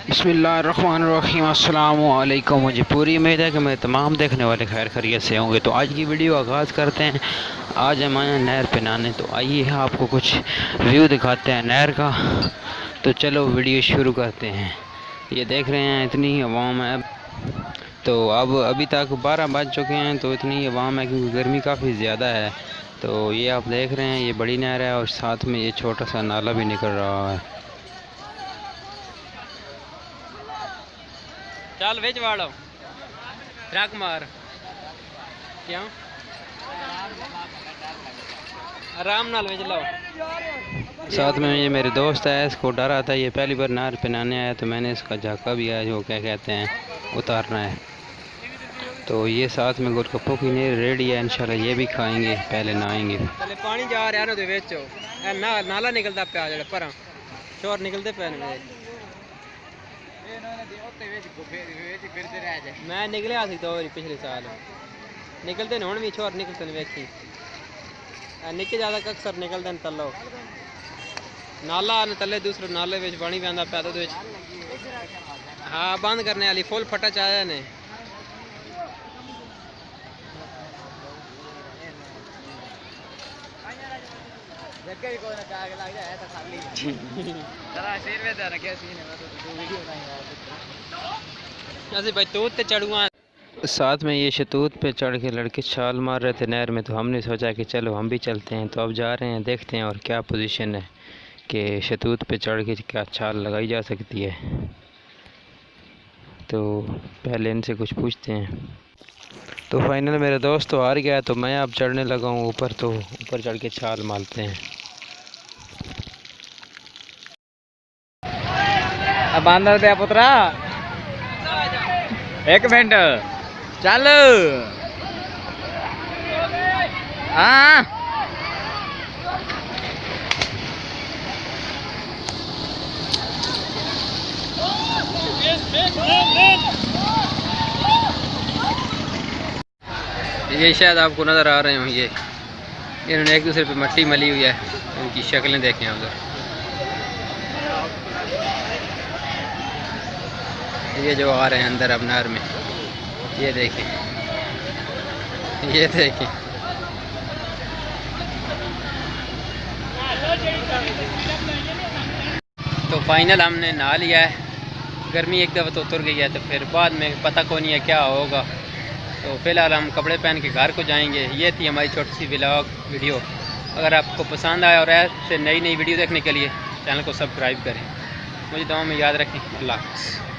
बिस्मिल्लाहिर्रहमानिर्रहीम अस्सलाम वालेकुम। मुझे पूरी उम्मीद है कि मेरे तमाम देखने वाले खैर खैरियत से होंगे। तो आज की वीडियो आगाज़ करते हैं। आज हम आए नहर पे नहाने, तो आइए आपको कुछ व्यू दिखाते हैं नहर का। तो चलो वीडियो शुरू करते हैं। ये देख रहे हैं इतनी आवाम है। तो अब अभी तक 12 बज चुके हैं, तो इतनी आवाम है क्योंकि गर्मी काफ़ी ज़्यादा है। तो ये आप देख रहे हैं, ये बड़ी नहर है और साथ में ये छोटा सा नाला भी निकल रहा है। चल विच वाड़ो ट्रक मार क्यों आराम नाल विच लो। साथ में ये मेरे दोस्त है, इसको डर आता है, ये पहली बार नहर पे नहाने आया, तो मैंने इसका झाका भी है जो क्या कहते हैं उतारना है। तो ये साथ में गोलगप्पों की रेडी है, इंशाल्लाह ये भी खाएंगे, पहले नहाएंगे। पहले पानी जा रहा है ना, नाला निकलता पे जेड़ा पर शोर निकलते पे मैं निकलिया सी तो पिछले साल निकलते हूँ भी छोर निकलते वेखी निके ज़्यादा अक्सर निकलते हैं तलो नाला तले दूसरे नाले में पानी पैदा पे। हाँ बंद करने वाली फुल फटा चाया ने। साथ में ये शतूत पे चढ़ के लड़के छाल मार रहे थे नहर में, तो हमने सोचा कि चलो हम भी चलते हैं। तो अब जा रहे हैं, देखते हैं और क्या पोजीशन है कि शतूत पे चढ़ के क्या छाल लगाई जा सकती है। तो पहले इनसे कुछ पूछते हैं। तो फाइनल मेरा दोस्त तो हार गया, तो मैं अब चढ़ने लगा हूँ ऊपर। तो ऊपर चढ़ के छाल मारते हैं। अब अंदर दे पुत्रा एक मिनट चल। हाँ ये शायद आपको नज़र आ रहे हों, ये इन्होंने एक दूसरे पे मट्टी मली हुई है, उनकी शक्लें देखें उधर। ये जो आ रहे हैं अंदर अब नहर में, ये देखें, ये देखें। तो फाइनल हमने नहा लिया है। गर्मी एक दफ़ा तो उतर गई है, तो फिर बाद में पता को नहीं है क्या होगा। तो फ़िलहाल हम कपड़े पहन के घर को जाएंगे। ये थी हमारी छोटी सी व्लॉग वीडियो। अगर आपको पसंद आया और ऐसे नई नई वीडियो देखने के लिए चैनल को सब्सक्राइब करें। मुझे दुआ में याद रखें। अल्लाह हाफ़िज़।